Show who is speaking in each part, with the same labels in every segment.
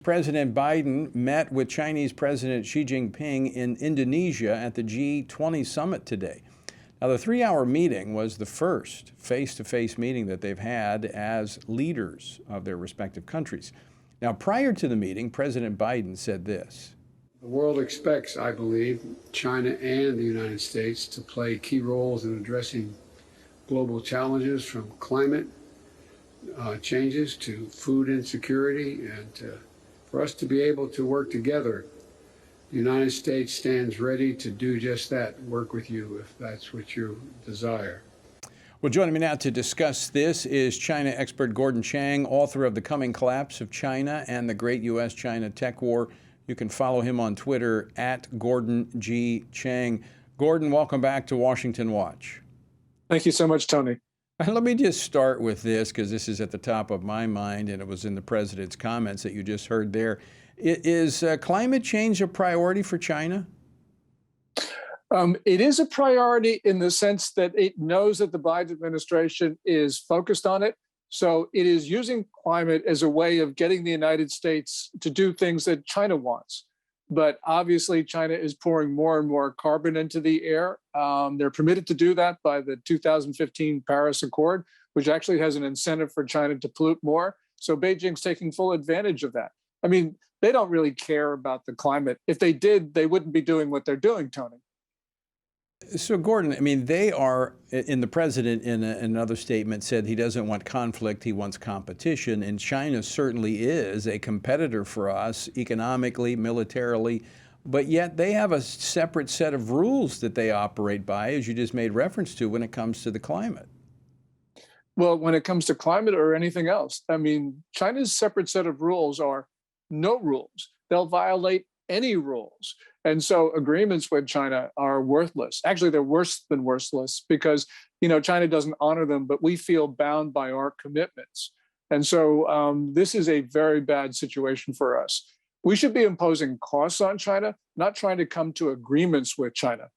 Speaker 1: President Biden met with Chinese President Xi Jinping in Indonesia at the G20 Summit today. Now, the 3-hour meeting was the first face-to-face meeting that they've had as leaders of their respective countries. Now, prior to the meeting, President Biden said this.
Speaker 2: The world expects, I believe, China and the United States to play key roles in addressing global challenges from climate changes to food insecurity, and for us to be able to work together. The United States stands ready to do just that, work with you if that's what you desire.
Speaker 1: Well, joining me now to discuss this is China expert Gordon Chang, author of The Coming Collapse of China and the Great U.S.-China Tech War. You can follow him on Twitter at Gordon G. Chang. Gordon, welcome back to Washington Watch.
Speaker 3: Thank you so much, Tony.
Speaker 1: Let me just start with this, because this is at the top of my mind, and it was in the president's comments that you just heard there. Is climate change a priority for China?
Speaker 3: It is a priority in the sense that it knows that the Biden administration is focused on it. So it is using climate as a way of getting the United States to do things that China wants. But obviously, China is pouring more and more carbon into the air. They're permitted to do that by the 2015 Paris Accord, which actually has an incentive for China to pollute more. So Beijing's taking full advantage of that. I mean, they don't really care about the climate. If they did, they wouldn't be doing what they're doing, Tony.
Speaker 1: So, Gordon, I mean, they are, and the president in another statement said he doesn't want conflict, he wants competition. And China certainly is a competitor for us economically, militarily, but yet they have a separate set of rules that they operate by, as you just made reference to, when it comes to the climate.
Speaker 3: Well, when it comes to climate or anything else, I mean, China's separate set of rules are no rules. They'll violate any rules. And so agreements with China are worthless. Actually, they're worse than worthless because, China doesn't honor them, but we feel bound by our commitments. And so this is a very bad situation for us. We should be imposing costs on China, not trying to come to agreements with China.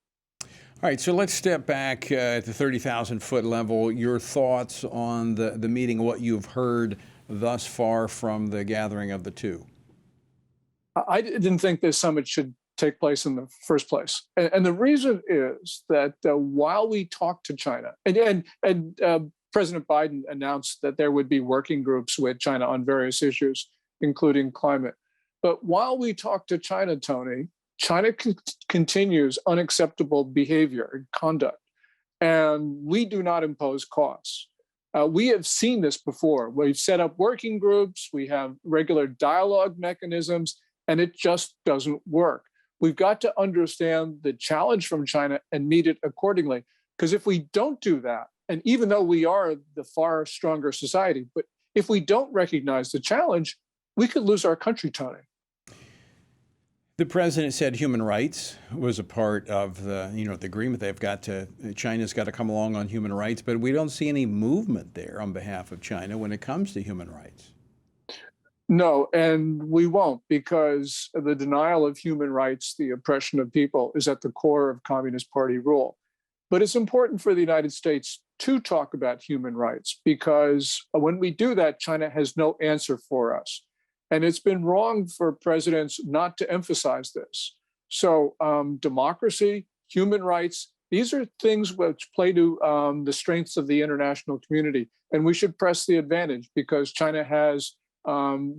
Speaker 1: All right, so let's step back at the 30,000-foot level. Your thoughts on the meeting, what you've heard thus far from the gathering of the two.
Speaker 3: I didn't think this summit should take place in the first place. And the reason is that while we talk to China, and President Biden announced that there would be working groups with China on various issues, including climate. But while we talk to China, Tony, China continues unacceptable behavior and conduct, and we do not impose costs. We have seen this before. We've set up working groups, we have regular dialogue mechanisms, and it just doesn't work. We've got to understand the challenge from China and meet it accordingly. Because if we don't do that, and even though we are the far stronger society, but if we don't recognize the challenge, we could lose our country, Tony.
Speaker 1: The president said human rights was a part of the agreement they've got to. China's got to come along on human rights, but we don't see any movement there on behalf of China when it comes to human rights.
Speaker 3: No, and we won't, because the denial of human rights, the oppression of people, is at the core of Communist Party rule. But it's important for the United States to talk about human rights, because when we do that, China has no answer for us. And it's been wrong for presidents not to emphasize this. So democracy, human rights, these are things which play to the strengths of the international community. And we should press the advantage, because China has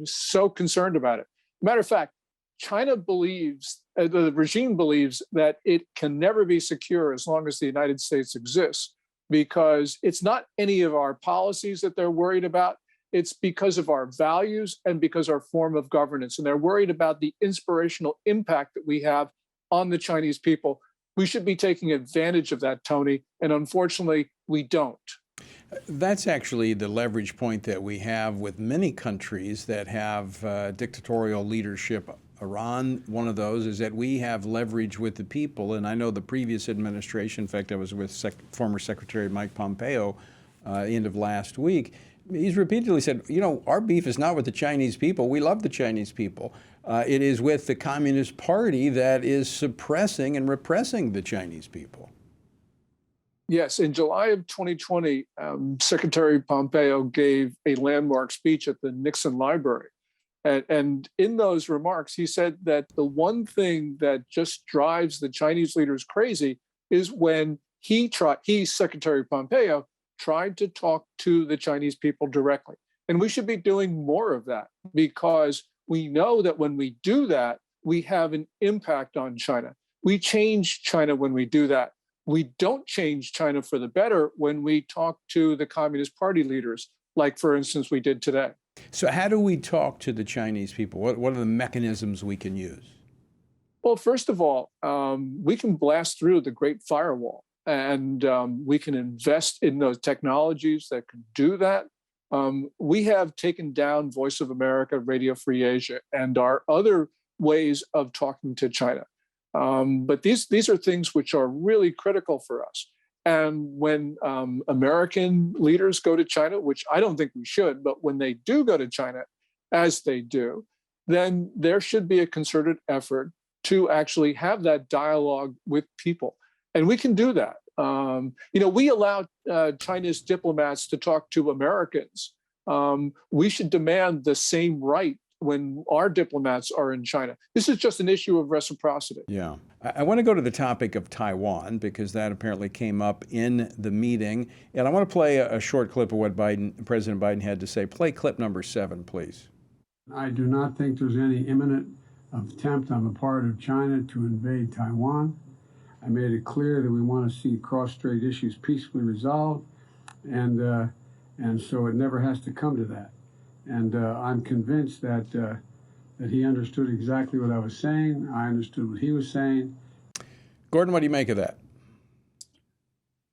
Speaker 3: so concerned about it. Matter of fact, China believes, the regime believes, that it can never be secure as long as the United States exists, because it's not any of our policies that they're worried about. It's because of our values and because our form of governance. And they're worried about the inspirational impact that we have on the Chinese people. We should be taking advantage of that, Tony. And unfortunately, we don't.
Speaker 1: That's actually the leverage point that we have with many countries that have dictatorial leadership. Iran, one of those, is that we have leverage with the people. And I know the previous administration, in fact, I was with former Secretary Mike Pompeo end of last week. He's repeatedly said, our beef is not with the Chinese people. We love the Chinese people. It is with the Communist Party that is suppressing and repressing the Chinese people.
Speaker 3: Yes, in July of 2020, Secretary Pompeo gave a landmark speech at the Nixon Library. And in those remarks, he said that the one thing that just drives the Chinese leaders crazy is when Secretary Pompeo, tried to talk to the Chinese people directly. And we should be doing more of that, because we know that when we do that, we have an impact on China. We change China when we do that. We don't change China for the better when we talk to the Communist Party leaders, like, for instance, we did today.
Speaker 1: So how do we talk to the Chinese people? What are the mechanisms we can use?
Speaker 3: Well, first of all, we can blast through the Great Firewall, and we can invest in those technologies that can do that. We have taken down Voice of America, Radio Free Asia, and our other ways of talking to China. But these are things which are really critical for us. And when American leaders go to China, which I don't think we should, but when they do go to China, as they do, then there should be a concerted effort to actually have that dialogue with people. And we can do that. We allow China's diplomats to talk to Americans. We should demand the same right when our diplomats are in China. This is just an issue of reciprocity.
Speaker 1: Yeah. I want to go to the topic of Taiwan, because that apparently came up in the meeting. And I want to play a short clip of what President Biden had to say. Play clip number 7, please.
Speaker 2: I do not think there's any imminent attempt on the part of China to invade Taiwan. I made it clear that we want to see cross-strait issues peacefully resolved, and so it never has to come to that. And I'm convinced that he understood exactly what I was saying. I understood what he was saying.
Speaker 1: Gordon, what do you make of that?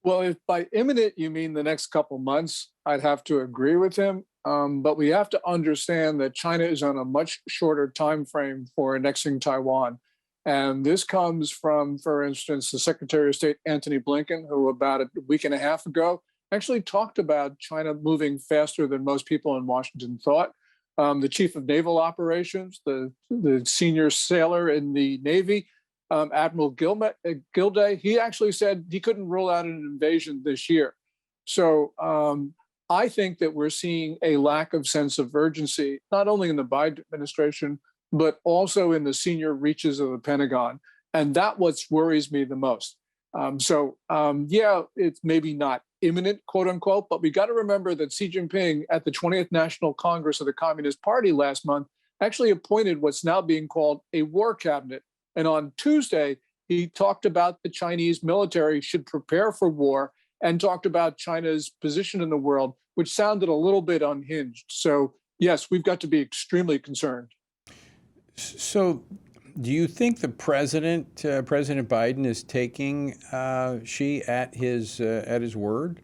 Speaker 3: Well, if by imminent you mean the next couple months, I'd have to agree with him. But we have to understand that China is on a much shorter time frame for annexing Taiwan. And this comes from, for instance, the Secretary of State, Antony Blinken, who about a week and a half ago actually talked about China moving faster than most people in Washington thought. The Chief of Naval Operations, the senior sailor in the Navy, Admiral Gilday, he actually said he couldn't rule out an invasion this year. So I think that we're seeing a lack of sense of urgency, not only in the Biden administration, but also in the senior reaches of the Pentagon. And that's what worries me the most. Yeah, it's maybe not imminent, quote unquote, but we got to remember that Xi Jinping at the 20th National Congress of the Communist Party last month actually appointed what's now being called a war cabinet. And on Tuesday, he talked about the Chinese military should prepare for war and talked about China's position in the world, which sounded a little bit unhinged. So yes, we've got to be extremely concerned.
Speaker 1: So do you think the President Biden is taking Xi at his word?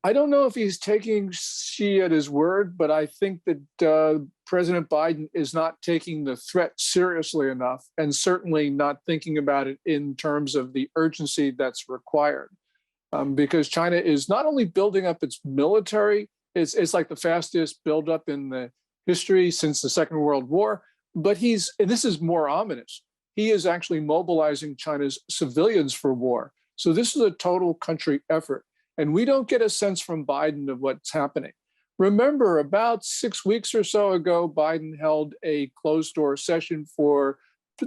Speaker 3: I don't know if he's taking Xi at his word, but I think that President Biden is not taking the threat seriously enough, and certainly not thinking about it in terms of the urgency that's required. Because China is not only building up its military, it's like the fastest buildup in the history since the Second World War, but and this is more ominous, he is actually mobilizing China's civilians for war. So this is a total country effort. And we don't get a sense from Biden of what's happening. Remember, about 6 weeks or so ago, Biden held a closed-door session for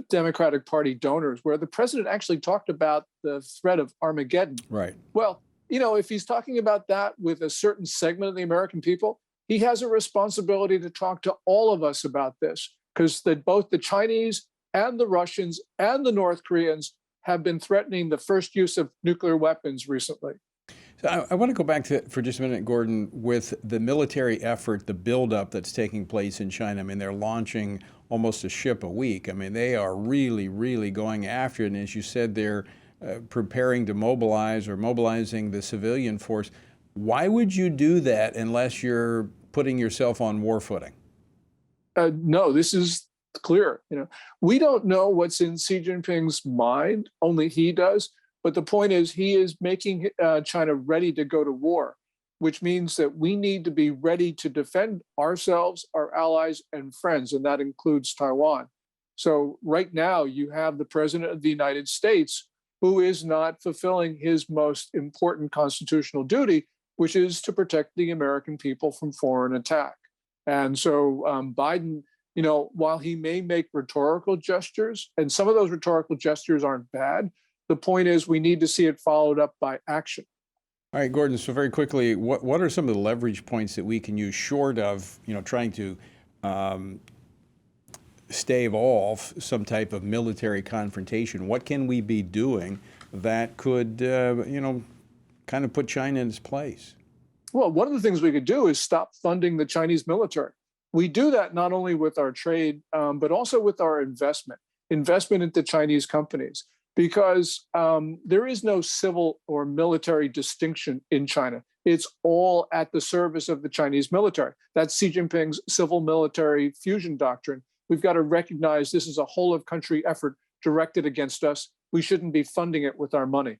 Speaker 3: Democratic Party donors where the president actually talked about the threat of Armageddon.
Speaker 1: Right.
Speaker 3: Well, if he's talking about that with a certain segment of the American people, he has a responsibility to talk to all of us about this, because both the Chinese and the Russians and the North Koreans have been threatening the first use of nuclear weapons recently.
Speaker 1: So I want to go back to, for just a minute, Gordon, with the military effort, the buildup that's taking place in China. I mean, they're launching almost a ship a week. I mean, they are really, really going after it. And as you said, they're preparing to mobilizing the civilian force. Why would you do that unless you're putting yourself on war footing?
Speaker 3: No, this is clear. We don't know what's in Xi Jinping's mind. Only he does. But the point is, he is making China ready to go to war, which means that we need to be ready to defend ourselves, our allies, and friends, and that includes Taiwan. So right now, you have the President of the United States who is not fulfilling his most important constitutional duty, which is to protect the American people from foreign attack. And so Biden, while he may make rhetorical gestures, and some of those rhetorical gestures aren't bad, the point is we need to see it followed up by action.
Speaker 1: All right, Gordon, so very quickly, what are some of the leverage points that we can use short of, trying to stave off some type of military confrontation? What can we be doing that could, kind of put China in its place?
Speaker 3: Well, one of the things we could do is stop funding the Chinese military. We do that not only with our trade, but also with our investment into Chinese companies, because there is no civil or military distinction in China. It's all at the service of the Chinese military. That's Xi Jinping's civil military fusion doctrine. We've got to recognize this is a whole of country effort directed against us. We shouldn't be funding it with our money.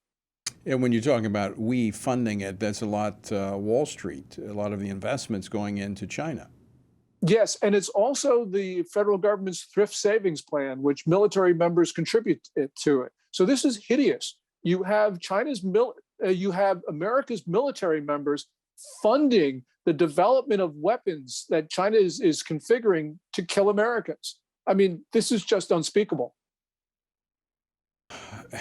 Speaker 1: And when you're talking about we funding it, that's a lot Wall Street, a lot of the investments going into China.
Speaker 3: Yes, and it's also the federal government's thrift savings plan, which military members contribute to it. So this is hideous. You have you have America's military members funding the development of weapons that China is configuring to kill Americans. I mean, this is just unspeakable.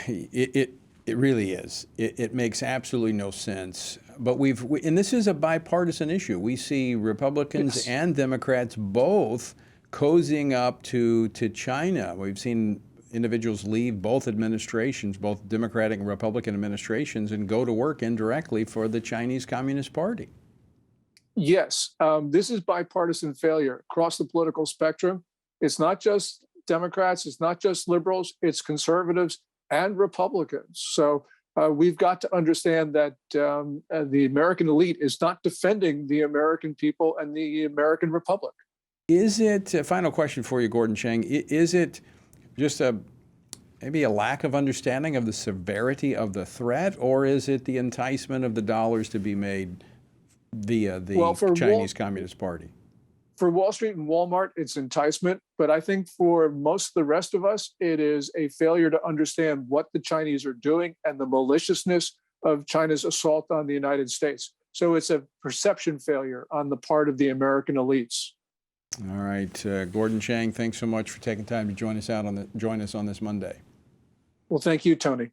Speaker 1: It really is. It makes absolutely no sense. But and this is a bipartisan issue. We see Republicans
Speaker 3: Yes.
Speaker 1: and Democrats both cozying up to China. We've seen individuals leave both administrations, both Democratic and Republican administrations, and go to work indirectly for the Chinese Communist Party.
Speaker 3: Yes, this is bipartisan failure across the political spectrum. It's not just Democrats, it's not just liberals, it's conservatives and Republicans. So we've got to understand that the American elite is not defending the American people and the American Republic.
Speaker 1: Is it, a final question for you, Gordon Chang, is it just maybe a lack of understanding of the severity of the threat, or is it the enticement of the dollars to be made via the Chinese Communist Party?
Speaker 3: For Wall Street and Walmart, it's enticement. But I think for most of the rest of us, it is a failure to understand what the Chinese are doing and the maliciousness of China's assault on the United States. So it's a perception failure on the part of the American elites.
Speaker 1: All right, Gordon Chang, thanks so much for taking time to join us on this Monday.
Speaker 3: Well, thank you, Tony.